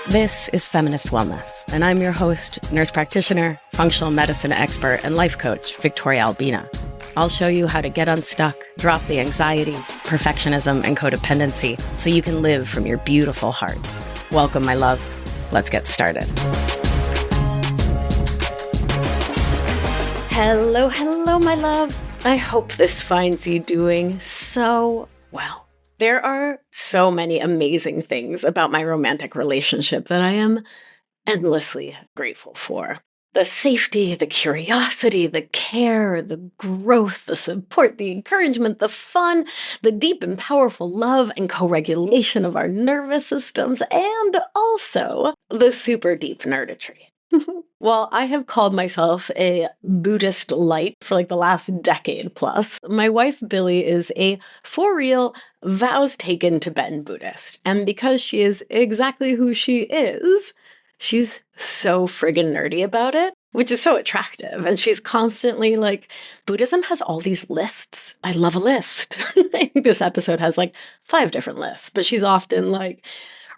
This is Feminist Wellness, and I'm your host, nurse practitioner, functional medicine expert, and life coach, Victoria Albina. I'll show you how to get unstuck, drop the anxiety, perfectionism, and codependency so you can live from your beautiful heart. Welcome, my love. Let's get started. Hello, hello, my love. I hope this finds you doing so well. There are so many amazing things about my romantic relationship that I am endlessly grateful for. The safety, the curiosity, the care, the growth, the support, the encouragement, the fun, the deep and powerful love and co-regulation of our nervous systems, and also the super deep nerditry. Well, I have called myself a Buddhist light for the last decade plus. My wife, Billy, is a for real vows taken Tibetan Buddhist. And because she is exactly who she is, she's so friggin' nerdy about it, which is so attractive. And she's constantly like, Buddhism has all these lists. I love a list. I think this episode has 5 different lists, but she's often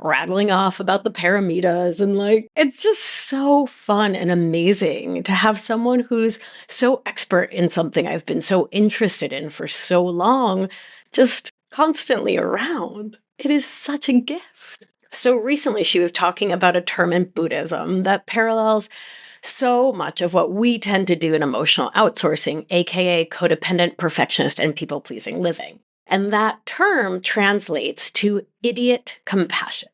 rattling off about the paramitas and it's just so fun and amazing to have someone who's so expert in something I've been so interested in for so long, just constantly around. It is such a gift. So recently she was talking about a term in Buddhism that parallels so much of what we tend to do in emotional outsourcing, aka codependent, perfectionist, and people-pleasing living. And that term translates to idiot compassion.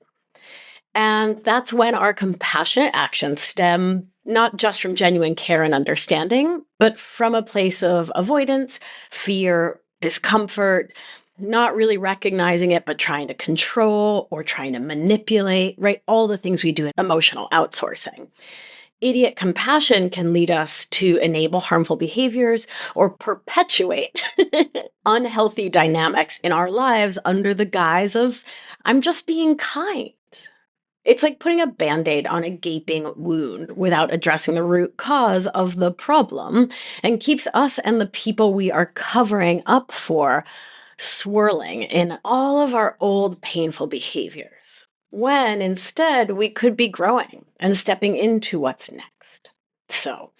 And that's when our compassionate actions stem not just from genuine care and understanding, but from a place of avoidance, fear, discomfort, not really recognizing it, but trying to control or trying to manipulate, right? All the things we do in emotional outsourcing. Idiot compassion can lead us to enable harmful behaviors or perpetuate unhealthy dynamics in our lives under the guise of, I'm just being kind. It's like putting a Band-Aid on a gaping wound without addressing the root cause of the problem, and keeps us and the people we are covering up for swirling in all of our old painful behaviors, when instead we could be growing and stepping into what's next. So,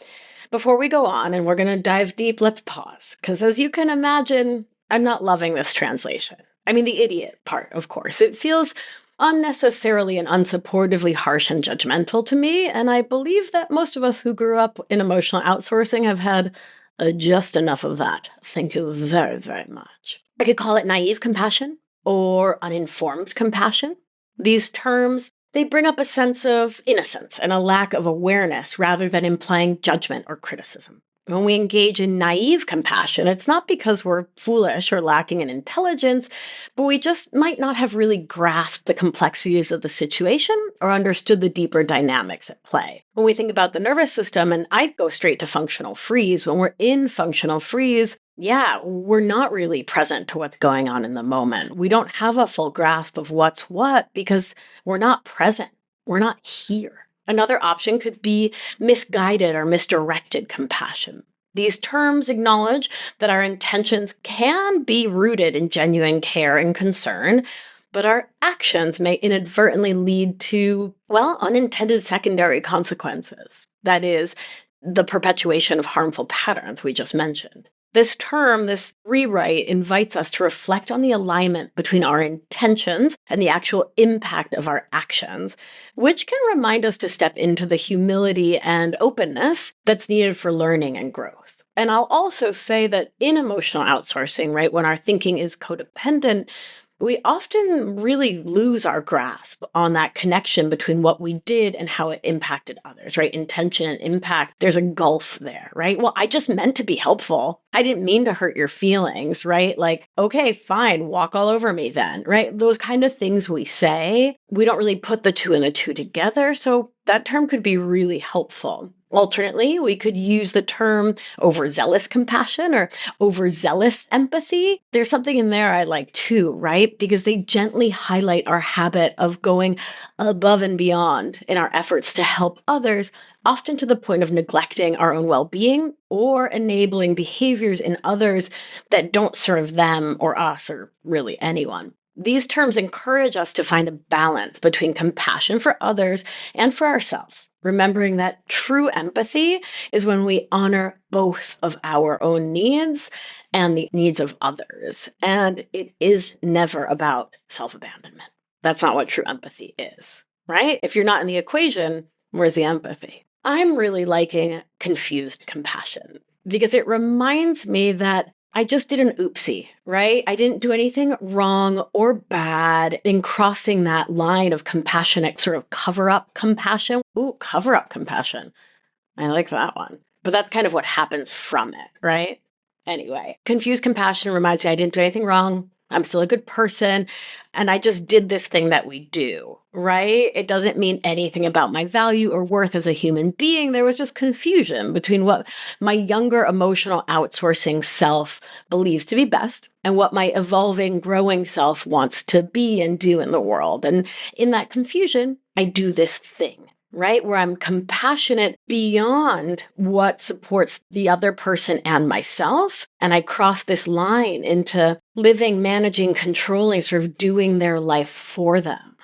before we go on, and we're going to dive deep, let's pause, because as you can imagine, I'm not loving this translation. I mean, the idiot part, of course. It feels unnecessarily and unsupportively harsh and judgmental to me, and I believe that most of us who grew up in emotional outsourcing have had just enough of that. Thank you very, very much. I could call it naive compassion or uninformed compassion. These terms, they bring up a sense of innocence and a lack of awareness rather than implying judgment or criticism. When we engage in naive compassion, it's not because we're foolish or lacking in intelligence, but we just might not have really grasped the complexities of the situation or understood the deeper dynamics at play. When we think about the nervous system, and I go straight to functional freeze, when we're in functional freeze, we're not really present to what's going on in the moment. We don't have a full grasp of what's what because we're not present. We're not here. Another option could be misguided or misdirected compassion. These terms acknowledge that our intentions can be rooted in genuine care and concern, but our actions may inadvertently lead to, unintended secondary consequences. That is, the perpetuation of harmful patterns we just mentioned. This term, this rewrite, invites us to reflect on the alignment between our intentions and the actual impact of our actions, which can remind us to step into the humility and openness that's needed for learning and growth. And I'll also say that in emotional outsourcing, right, when our thinking is codependent, we often really lose our grasp on that connection between what we did and how it impacted others, right? Intention and impact, there's a gulf there, right? Well, I just meant to be helpful. I didn't mean to hurt your feelings, right? Okay, fine, walk all over me then, right? Those kind of things we say, we don't really put the two and the two together. So that term could be really helpful. Alternately, we could use the term overzealous compassion or overzealous empathy. There's something in there I like too, right? Because they gently highlight our habit of going above and beyond in our efforts to help others, often to the point of neglecting our own well-being or enabling behaviors in others that don't serve them or us or really anyone. These terms encourage us to find a balance between compassion for others and for ourselves, remembering that true empathy is when we honor both of our own needs and the needs of others. And it is never about self-abandonment. That's not what true empathy is, right? If you're not in the equation, where's the empathy? I'm really liking confused compassion because it reminds me that I just did an oopsie, right? I didn't do anything wrong or bad in crossing that line of compassionate sort of cover-up compassion. Ooh, cover-up compassion. I like that one. But that's kind of what happens from it, right? Anyway, confused compassion reminds me I didn't do anything wrong. I'm still a good person. And I just did this thing that we do, right? It doesn't mean anything about my value or worth as a human being. There was just confusion between what my younger emotional outsourcing self believes to be best and what my evolving, growing self wants to be and do in the world. And in that confusion, I do this thing, right? Where I'm compassionate beyond what supports the other person and myself. And I cross this line into living, managing, controlling, sort of doing their life for them.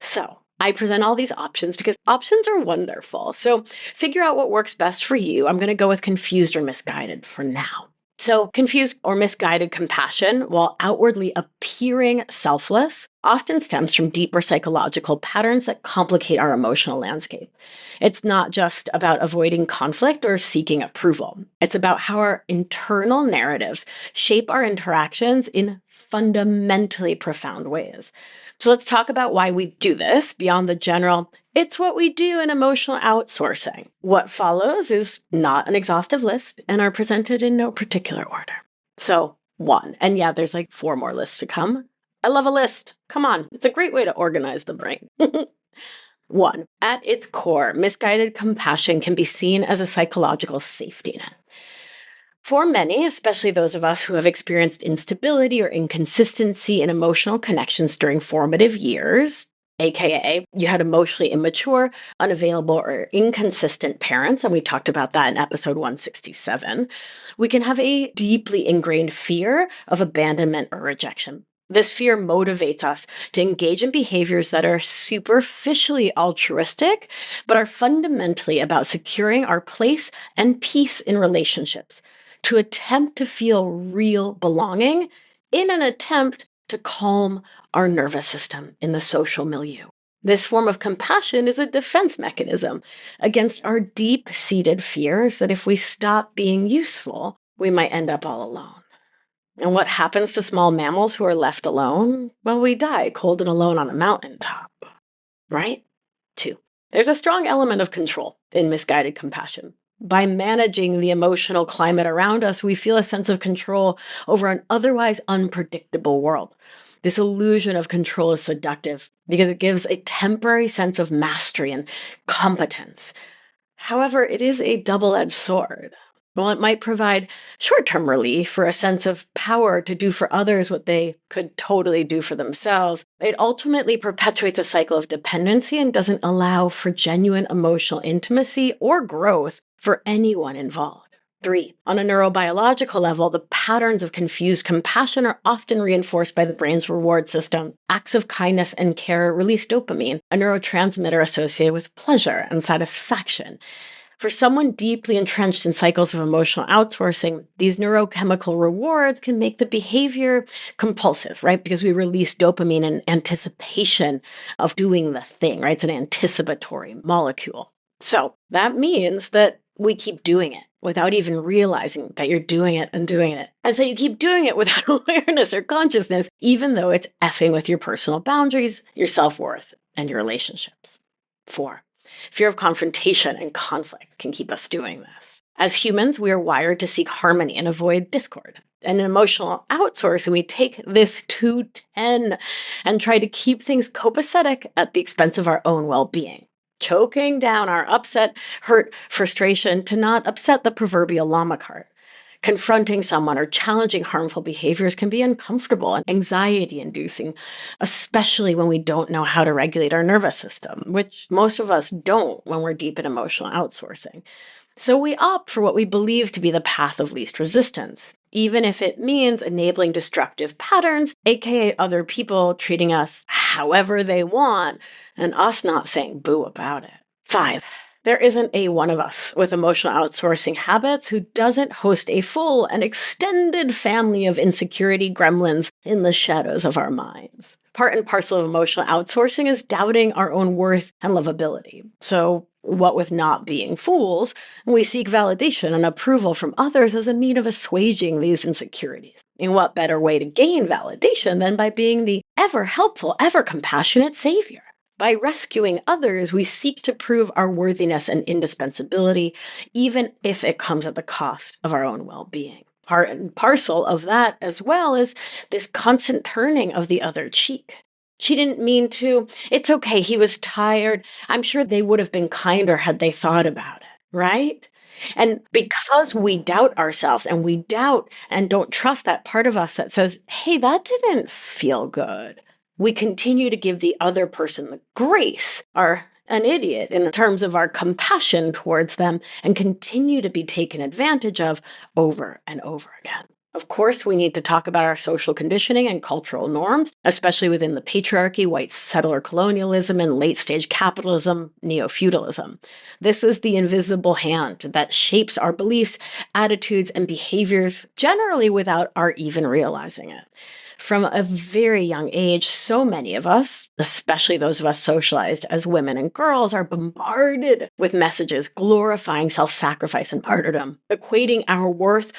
So I present all these options because options are wonderful. So figure out what works best for you. I'm going to go with confused or misguided for now. So confused or misguided compassion, while outwardly appearing selfless, often stems from deeper psychological patterns that complicate our emotional landscape. It's not just about avoiding conflict or seeking approval. It's about how our internal narratives shape our interactions in fundamentally profound ways. So let's talk about why we do this beyond the general, it's what we do in emotional outsourcing. What follows is not an exhaustive list and are presented in no particular order. So 1, and yeah, there's like 4 more lists to come. I love a list. Come on. It's a great way to organize the brain. 1, at its core, misguided compassion can be seen as a psychological safety net. For many, especially those of us who have experienced instability or inconsistency in emotional connections during formative years, aka you had emotionally immature, unavailable, or inconsistent parents, and we talked about that in episode 167, we can have a deeply ingrained fear of abandonment or rejection. This fear motivates us to engage in behaviors that are superficially altruistic, but are fundamentally about securing our place and peace in relationships, to attempt to feel real belonging in an attempt to calm our nervous system in the social milieu. This form of compassion is a defense mechanism against our deep-seated fears that if we stop being useful, we might end up all alone. And what happens to small mammals who are left alone? Well, we die cold and alone on a mountaintop, right? 2, there's a strong element of control in misguided compassion. By managing the emotional climate around us, we feel a sense of control over an otherwise unpredictable world. This illusion of control is seductive because it gives a temporary sense of mastery and competence. However, it is a double-edged sword. While it might provide short-term relief or a sense of power to do for others what they could totally do for themselves, it ultimately perpetuates a cycle of dependency and doesn't allow for genuine emotional intimacy or growth for anyone involved. 3, on a neurobiological level, the patterns of confused compassion are often reinforced by the brain's reward system. Acts of kindness and care release dopamine, a neurotransmitter associated with pleasure and satisfaction. For someone deeply entrenched in cycles of emotional outsourcing, these neurochemical rewards can make the behavior compulsive, right? Because we release dopamine in anticipation of doing the thing, right? It's an anticipatory molecule. So that means that we keep doing it without even realizing that you're doing it and doing it. And so you keep doing it without awareness or consciousness, even though it's effing with your personal boundaries, your self-worth, and your relationships. 4, fear of confrontation and conflict can keep us doing this. As humans, we are wired to seek harmony and avoid discord. And in emotional outsourcing, we take this to 10 and try to keep things copacetic at the expense of our own well-being, choking down our upset, hurt, frustration to not upset the proverbial llama cart. Confronting someone or challenging harmful behaviors can be uncomfortable and anxiety-inducing, especially when we don't know how to regulate our nervous system, which most of us don't when we're deep in emotional outsourcing. So we opt for what we believe to be the path of least resistance, even if it means enabling destructive patterns, aka other people treating us however they want, and us not saying boo about it. 5. There isn't a one of us with emotional outsourcing habits who doesn't host a full and extended family of insecurity gremlins in the shadows of our minds. Part and parcel of emotional outsourcing is doubting our own worth and lovability. So, what with not being fools, we seek validation and approval from others as a means of assuaging these insecurities. And what better way to gain validation than by being the ever helpful, ever compassionate savior? By rescuing others, we seek to prove our worthiness and indispensability, even if it comes at the cost of our own well-being. Part and parcel of that as well is this constant turning of the other cheek. She didn't mean to. It's okay, he was tired. I'm sure they would have been kinder had they thought about it, right? And because we doubt ourselves and we doubt and don't trust that part of us that says, hey, that didn't feel good, we continue to give the other person the grace, are an idiot in terms of our compassion towards them, and continue to be taken advantage of over and over again. Of course, we need to talk about our social conditioning and cultural norms, especially within the patriarchy, white settler colonialism, and late-stage capitalism, neo-feudalism. This is the invisible hand that shapes our beliefs, attitudes, and behaviors, generally without our even realizing it. From a very young age, so many of us, especially those of us socialized as women and girls, are bombarded with messages glorifying self-sacrifice and martyrdom, equating our worth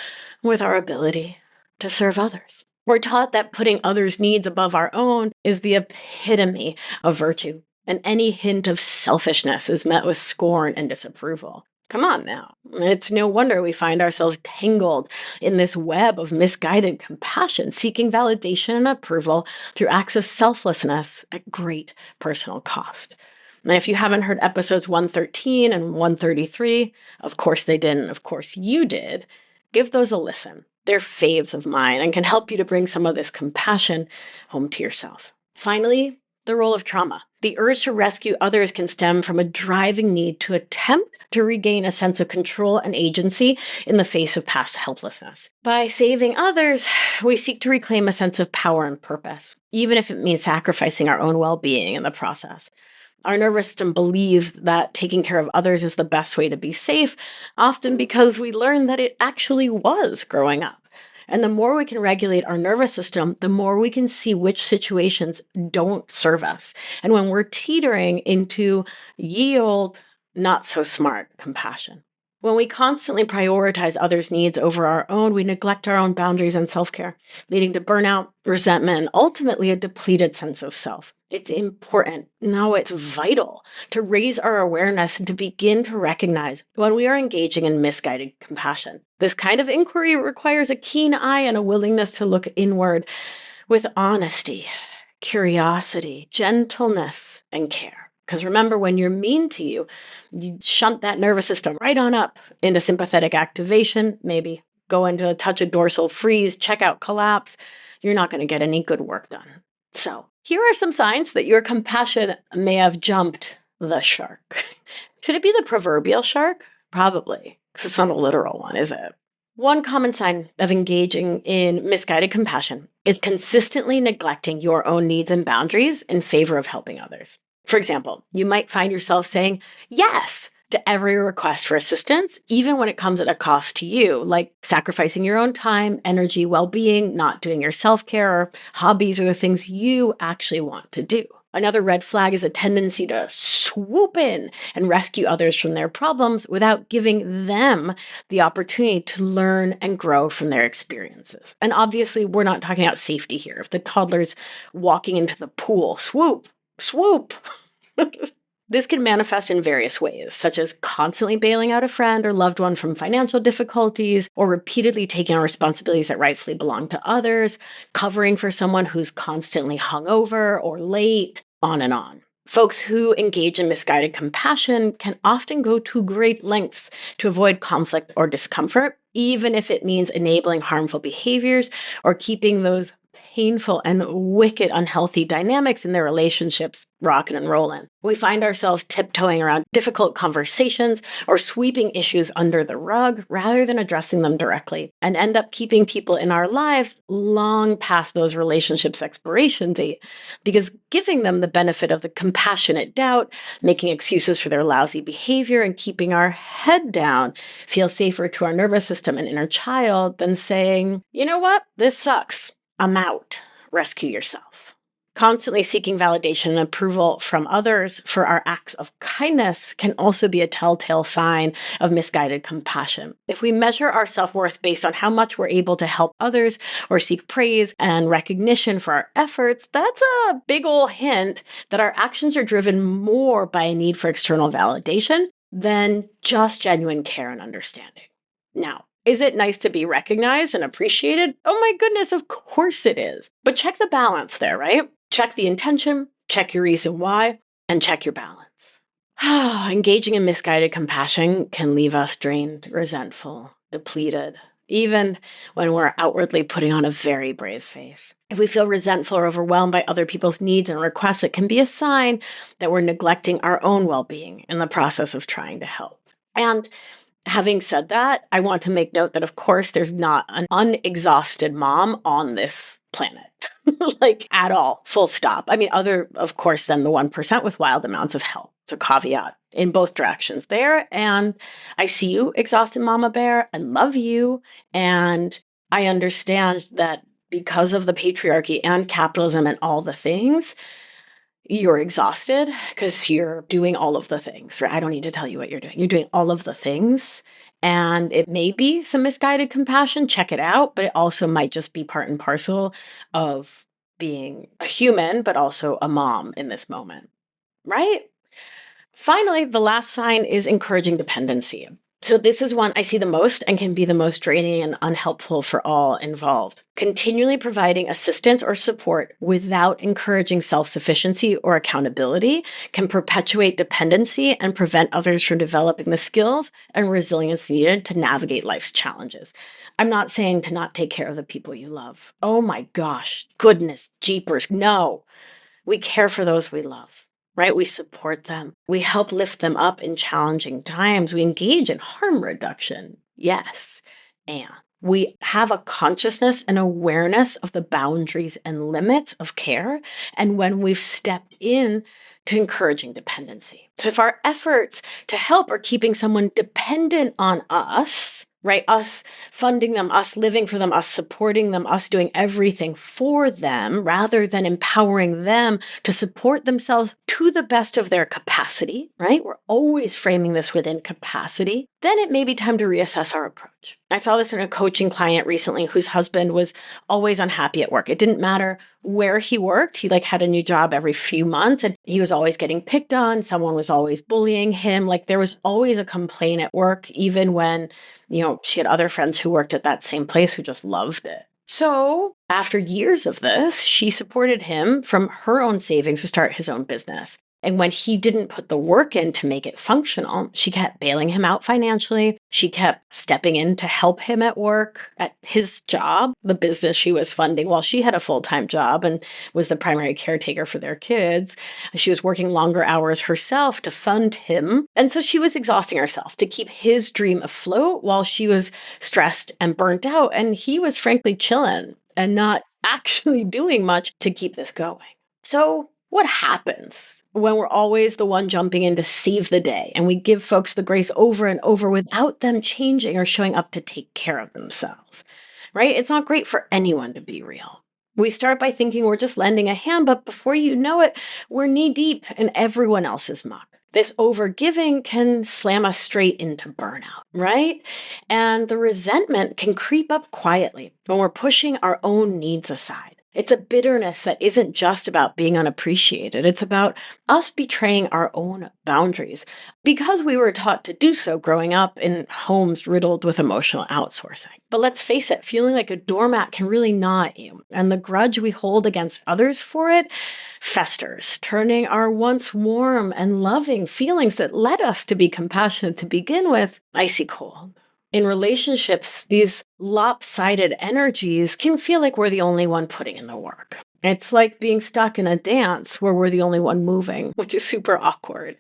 with our ability to serve others. We're taught that putting others' needs above our own is the epitome of virtue, and any hint of selfishness is met with scorn and disapproval. Come on now. It's no wonder we find ourselves tangled in this web of misguided compassion, seeking validation and approval through acts of selflessness at great personal cost. And if you haven't heard episodes 113 and 133, of course they didn't, of course you did, give those a listen. They're faves of mine and can help you to bring some of this compassion home to yourself. Finally, the role of trauma. The urge to rescue others can stem from a driving need to attempt to regain a sense of control and agency in the face of past helplessness. By saving others, we seek to reclaim a sense of power and purpose, even if it means sacrificing our own well-being in the process. Our nervous system believes that taking care of others is the best way to be safe, often because we learned that it actually was growing up. And the more we can regulate our nervous system, the more we can see which situations don't serve us. And when we're teetering into ye old, not so smart compassion. When we constantly prioritize others' needs over our own, we neglect our own boundaries and self-care, leading to burnout, resentment, and ultimately a depleted sense of self. It's important, no, it's vital to raise our awareness and to begin to recognize when we are engaging in misguided compassion. This kind of inquiry requires a keen eye and a willingness to look inward with honesty, curiosity, gentleness, and care. Because remember, when you're mean to you, you shunt that nervous system right on up into sympathetic activation, maybe go into a touch of dorsal freeze, check out collapse. You're not going to get any good work done. So here are some signs that your compassion may have jumped the shark. Should it be the proverbial shark? Probably, because it's not a literal one, is it? One common sign of engaging in misguided compassion is consistently neglecting your own needs and boundaries in favor of helping others. For example, you might find yourself saying yes to every request for assistance, even when it comes at a cost to you, like sacrificing your own time, energy, well-being, not doing your self-care or hobbies or the things you actually want to do. Another red flag is a tendency to swoop in and rescue others from their problems without giving them the opportunity to learn and grow from their experiences. And obviously, we're not talking about safety here. If the toddler's walking into the pool, swoop, swoop. This can manifest in various ways, such as constantly bailing out a friend or loved one from financial difficulties, or repeatedly taking on responsibilities that rightfully belong to others, covering for someone who's constantly hungover or late, on and on. Folks who engage in misguided compassion can often go to great lengths to avoid conflict or discomfort, even if it means enabling harmful behaviors or keeping those painful and wicked unhealthy dynamics in their relationships rocking and rolling. We find ourselves tiptoeing around difficult conversations or sweeping issues under the rug rather than addressing them directly, and end up keeping people in our lives long past those relationships' expiration date, because giving them the benefit of the compassionate doubt, making excuses for their lousy behavior, and keeping our head down feels safer to our nervous system and inner child than saying, you know what, this sucks, I'm out, rescue yourself. Constantly seeking validation and approval from others for our acts of kindness can also be a telltale sign of misguided compassion. If we measure our self-worth based on how much we're able to help others or seek praise and recognition for our efforts, that's a big ol' hint that our actions are driven more by a need for external validation than just genuine care and understanding. Now, is it nice to be recognized and appreciated? Oh my goodness, of course it is. But check the balance there, right? Check the intention, check your reason why, and check your balance. Engaging in misguided compassion can leave us drained, resentful, depleted, even when we're outwardly putting on a very brave face. If we feel resentful or overwhelmed by other people's needs and requests, it can be a sign that we're neglecting our own well-being in the process of trying to help. And having said that, I want to make note that, of course, there's not an unexhausted mom on this planet, like at all, full stop. I mean, other, of course, than the 1% with wild amounts of help. So caveat in both directions there. And I see you, exhausted mama bear. I love you. And I understand that because of the patriarchy and capitalism and all the things, you're exhausted because you're doing all of the things, right? I don't need to tell you what you're doing. You're doing all of the things. And it may be some misguided compassion, check it out, but it also might just be part and parcel of being a human, but also a mom in this moment, right? Finally, the last sign is encouraging dependency. So this is one I see the most and can be the most draining and unhelpful for all involved. Continually providing assistance or support without encouraging self-sufficiency or accountability can perpetuate dependency and prevent others from developing the skills and resilience needed to navigate life's challenges. I'm not saying to not take care of the people you love. Oh my gosh, goodness, jeepers, no. We care for those we love. Right? We support them. We help lift them up in challenging times. We engage in harm reduction. Yes. And we have a consciousness and awareness of the boundaries and limits of care. And when we've stepped in to encouraging dependency. So if our efforts to help are keeping someone dependent on us, right? Us funding them, us living for them, us supporting them, us doing everything for them, rather than empowering them to support themselves to the best of their capacity, right? We're always framing this within capacity. Then it may be time to reassess our approach. I saw this in a coaching client recently whose husband was always unhappy at work. It didn't matter where he worked. He had a new job every few months and he was always getting picked on. Someone was always bullying him. There was always a complaint at work, even when she had other friends who worked at that same place who just loved it. So after years of this, she supported him from her own savings to start his own business. And when he didn't put the work in to make it functional, she kept bailing him out financially. She kept stepping in to help him at work, at his job, the business she was funding, while she had a full-time job and was the primary caretaker for their kids. She was working longer hours herself to fund him. And so she was exhausting herself to keep his dream afloat while she was stressed and burnt out. And he was frankly chilling and not actually doing much to keep this going. So what happens when we're always the one jumping in to save the day and we give folks the grace over and over without them changing or showing up to take care of themselves, right? It's not great for anyone, to be real. We start by thinking we're just lending a hand, but before you know it, we're knee deep in everyone else's muck. This overgiving can slam us straight into burnout, right? And the resentment can creep up quietly when we're pushing our own needs aside. It's a bitterness that isn't just about being unappreciated. It's about us betraying our own boundaries because we were taught to do so growing up in homes riddled with emotional outsourcing. But let's face it, feeling like a doormat can really gnaw at you. And the grudge we hold against others for it festers, turning our once warm and loving feelings that led us to be compassionate to begin with icy cold. in relationships, these lopsided energies can feel like we're the only one putting in the work. It's like being stuck in a dance where we're the only one moving, which is super awkward.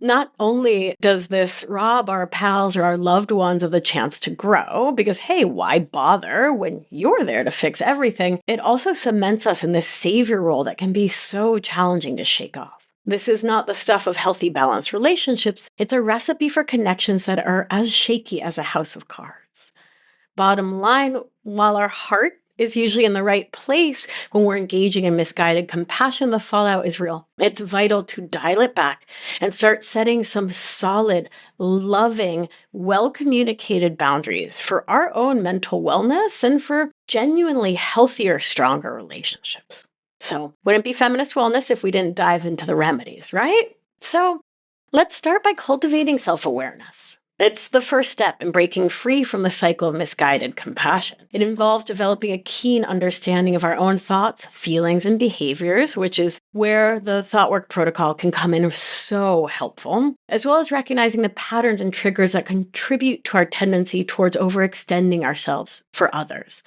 Not only does this rob our pals or our loved ones of the chance to grow, because hey, why bother when you're there to fix everything? It also cements us in this savior role that can be so challenging to shake off. This is not the stuff of healthy, balanced relationships. It's a recipe for connections that are as shaky as a house of cards. Bottom line, while our heart is usually in the right place when we're engaging in misguided compassion, the fallout is real. It's vital to dial it back and start setting some solid, loving, well-communicated boundaries for our own mental wellness and for genuinely healthier, stronger relationships. So, wouldn't be feminist wellness if we didn't dive into the remedies, right? So, let's start by cultivating self-awareness. It's the first step in breaking free from the cycle of misguided compassion. It involves developing a keen understanding of our own thoughts, feelings, and behaviors, which is where the thought work protocol can come in so helpful, as well as recognizing the patterns and triggers that contribute to our tendency towards overextending ourselves for others.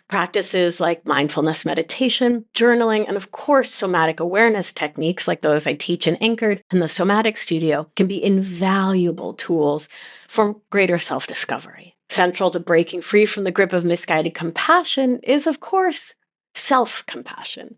Practices like mindfulness meditation, journaling, and of course, somatic awareness techniques like those I teach in Anchored and the Somatic Studio can be invaluable tools for greater self-discovery. Central to breaking free from the grip of misguided compassion is, of course, self-compassion.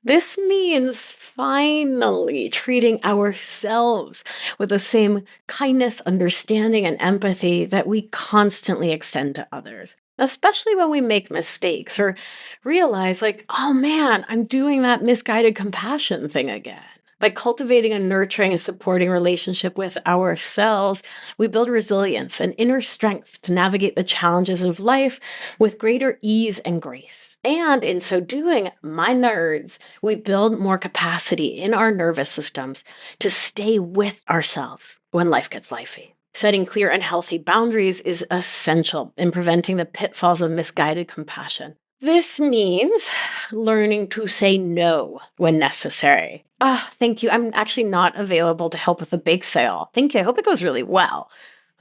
This means finally treating ourselves with the same kindness, understanding, and empathy that we constantly extend to others, especially when we make mistakes or realize, like, oh man, I'm doing that misguided compassion thing again. By cultivating a nurturing and supporting relationship with ourselves, we build resilience and inner strength to navigate the challenges of life with greater ease and grace. And in so doing, my nerds, we build more capacity in our nervous systems to stay with ourselves when life gets lifey. Setting clear and healthy boundaries is essential in preventing the pitfalls of misguided compassion. This means learning to say no when necessary. Thank you. I'm actually not available to help with a bake sale. Thank you. I hope it goes really well.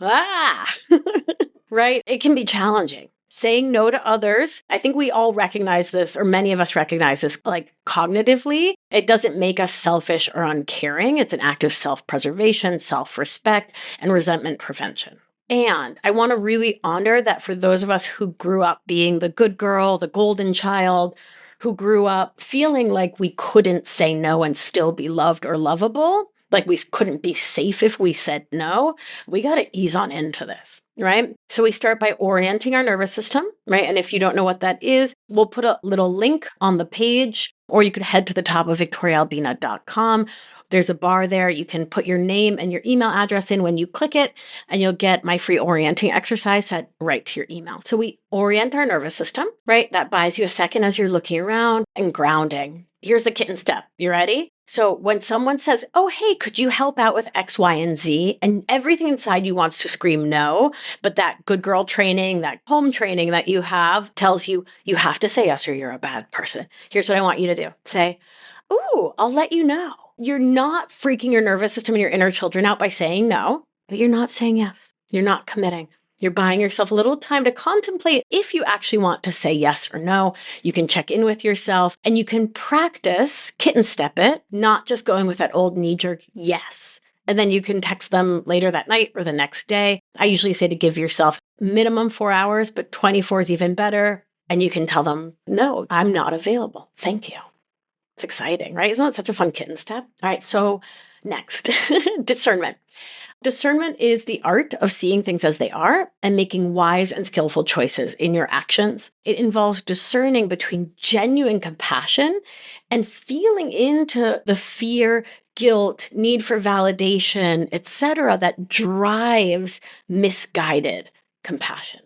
Right? It can be challenging. Saying no to others, I think we all recognize this, or many of us recognize this, like cognitively. It doesn't make us selfish or uncaring. It's an act of self-preservation, self-respect, and resentment prevention. And I want to really honor that for those of us who grew up being the good girl, the golden child, who grew up feeling like we couldn't say no and still be loved or lovable, like we couldn't be safe if we said no, we got to ease on into this, right? So we start by orienting our nervous system, right? And if you don't know what that is, we'll put a little link on the page, or you could head to the top of victoriaalbina.com. There's a bar there. You can put your name and your email address in when you click it, and you'll get my free orienting exercise sent right to your email. So we orient our nervous system, right? That buys you a second as you're looking around and grounding. Here's the kitten step. You ready? So when someone says, oh, hey, could you help out with X, Y, and Z? And everything inside you wants to scream no, but that good girl training, that home training that you have tells you, you have to say yes or you're a bad person. Here's what I want you to do. Say, ooh, I'll let you know. You're not freaking your nervous system and your inner children out by saying no, but you're not saying yes. You're not committing. You're buying yourself a little time to contemplate if you actually want to say yes or no. You can check in with yourself and you can practice kitten step it, not just going with that old knee-jerk yes. And then you can text them later that night or the next day. I usually say to give yourself minimum 4 hours, but 24 is even better. And you can tell them, no, I'm not available. Thank you. It's exciting, right? Isn't that such a fun kitten step? All right, so next, discernment. Discernment is the art of seeing things as they are and making wise and skillful choices in your actions. It involves discerning between genuine compassion and feeling into the fear, guilt, need for validation, etc., that drives misguided compassion.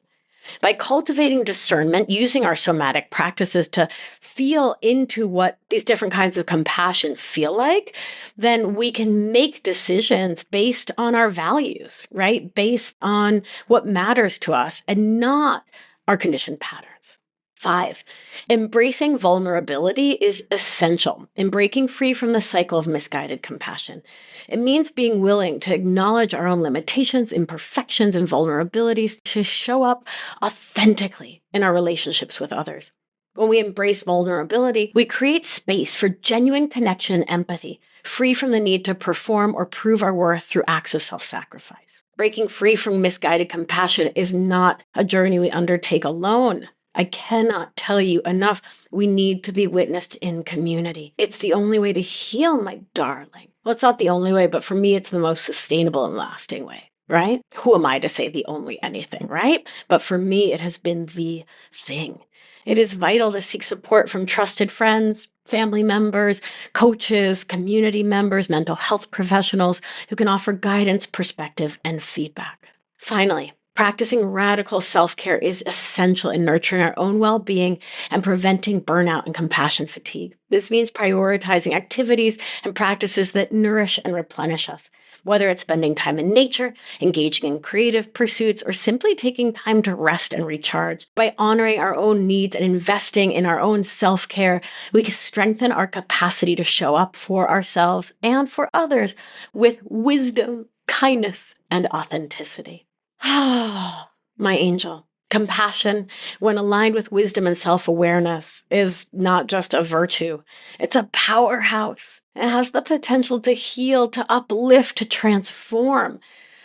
By cultivating discernment, using our somatic practices to feel into what these different kinds of compassion feel like, then we can make decisions based on our values, right? Based on what matters to us and not our conditioned patterns. 5, embracing vulnerability is essential in breaking free from the cycle of misguided compassion. It means being willing to acknowledge our own limitations, imperfections, and vulnerabilities to show up authentically in our relationships with others. When we embrace vulnerability, we create space for genuine connection and empathy, free from the need to perform or prove our worth through acts of self-sacrifice. Breaking free from misguided compassion is not a journey we undertake alone. I cannot tell you enough. We need to be witnessed in community. It's the only way to heal, my darling. Well, it's not the only way, but for me, it's the most sustainable and lasting way, right? Who am I to say the only anything, right? But for me, it has been the thing. It is vital to seek support from trusted friends, family members, coaches, community members, mental health professionals who can offer guidance, perspective, and feedback. Finally, practicing radical self-care is essential in nurturing our own well-being and preventing burnout and compassion fatigue. This means prioritizing activities and practices that nourish and replenish us, whether it's spending time in nature, engaging in creative pursuits, or simply taking time to rest and recharge. By honoring our own needs and investing in our own self-care, we can strengthen our capacity to show up for ourselves and for others with wisdom, kindness, and authenticity. Ah, my angel. Compassion, when aligned with wisdom and self-awareness, is not just a virtue. It's a powerhouse. It has the potential to heal, to uplift, to transform.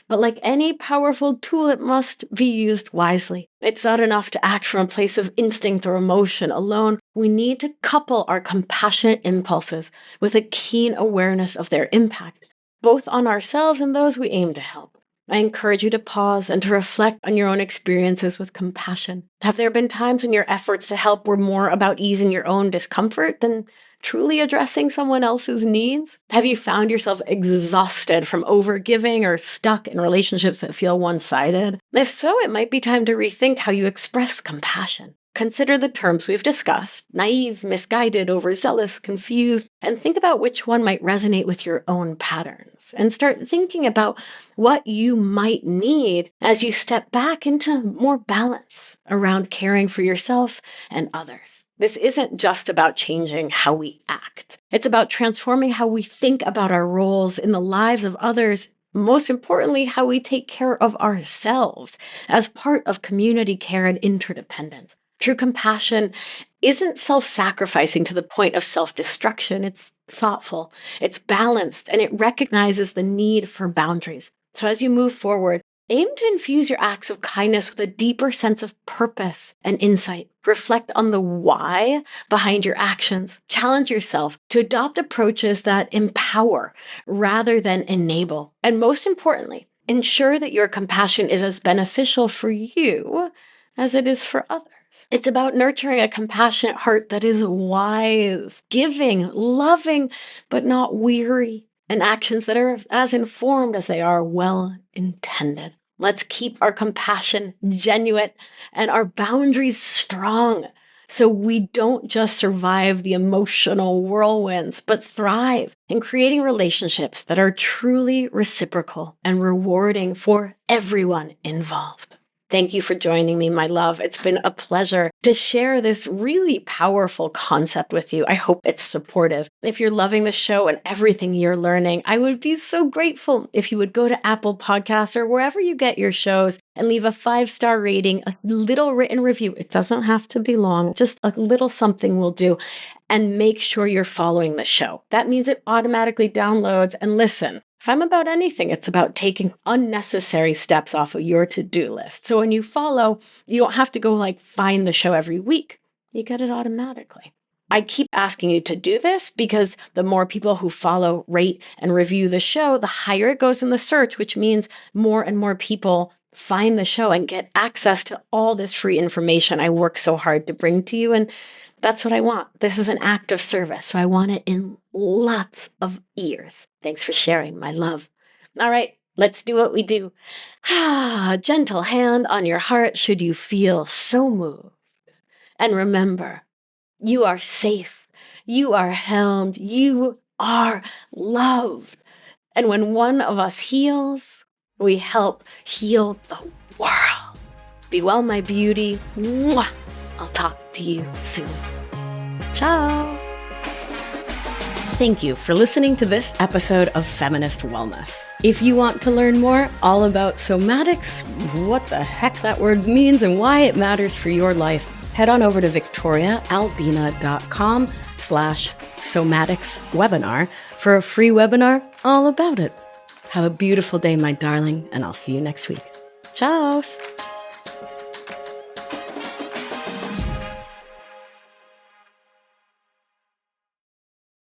But like any powerful tool, it must be used wisely. It's not enough to act from a place of instinct or emotion alone. We need to couple our compassionate impulses with a keen awareness of their impact, both on ourselves and those we aim to help. I encourage you to pause and to reflect on your own experiences with compassion. Have there been times when your efforts to help were more about easing your own discomfort than truly addressing someone else's needs? Have you found yourself exhausted from overgiving or stuck in relationships that feel one-sided? If so, it might be time to rethink how you express compassion. Consider the terms we've discussed: naive, misguided, overzealous, confused, and think about which one might resonate with your own patterns. And start thinking about what you might need as you step back into more balance around caring for yourself and others. This isn't just about changing how we act. It's about transforming how we think about our roles in the lives of others. Most importantly, how we take care of ourselves as part of community care and interdependence. True compassion isn't self-sacrificing to the point of self-destruction. It's thoughtful, it's balanced, and it recognizes the need for boundaries. So as you move forward, aim to infuse your acts of kindness with a deeper sense of purpose and insight. Reflect on the why behind your actions. Challenge yourself to adopt approaches that empower rather than enable. And most importantly, ensure that your compassion is as beneficial for you as it is for others. It's about nurturing a compassionate heart that is wise, giving, loving, but not weary, and actions that are as informed as they are well-intended. Let's keep our compassion genuine and our boundaries strong so we don't just survive the emotional whirlwinds, but thrive in creating relationships that are truly reciprocal and rewarding for everyone involved. Thank you for joining me, my love. It's been a pleasure to share this really powerful concept with you. I hope it's supportive. If you're loving the show and everything you're learning, I would be so grateful if you would go to Apple Podcasts or wherever you get your shows and leave a 5-star rating, a little written review. It doesn't have to be long, just a little something will do. And make sure you're following the show. That means it automatically downloads. And listen, if I'm about anything, it's about taking unnecessary steps off of your to-do list. So when you follow, you don't have to go find the show every week. You get it automatically. I keep asking you to do this because the more people who follow, rate, and review the show, the higher it goes in the search, which means more and more people find the show and get access to all this free information I work so hard to bring to you. And that's what I want. This is an act of service, so I want it in lots of ears. Thanks for sharing, my love. All right, let's do what we do. Gentle hand on your heart should you feel so moved. And remember, you are safe. You are held. You are loved. And when one of us heals, we help heal the world. Be well, my beauty. Mwah. I'll talk to you soon. Ciao. Thank you for listening to this episode of Feminist Wellness. If you want to learn more all about somatics, what the heck that word means and why it matters for your life, head on over to victoriaalbina.com/somatics webinar for a free webinar all about it. Have a beautiful day, my darling, and I'll see you next week. Ciao.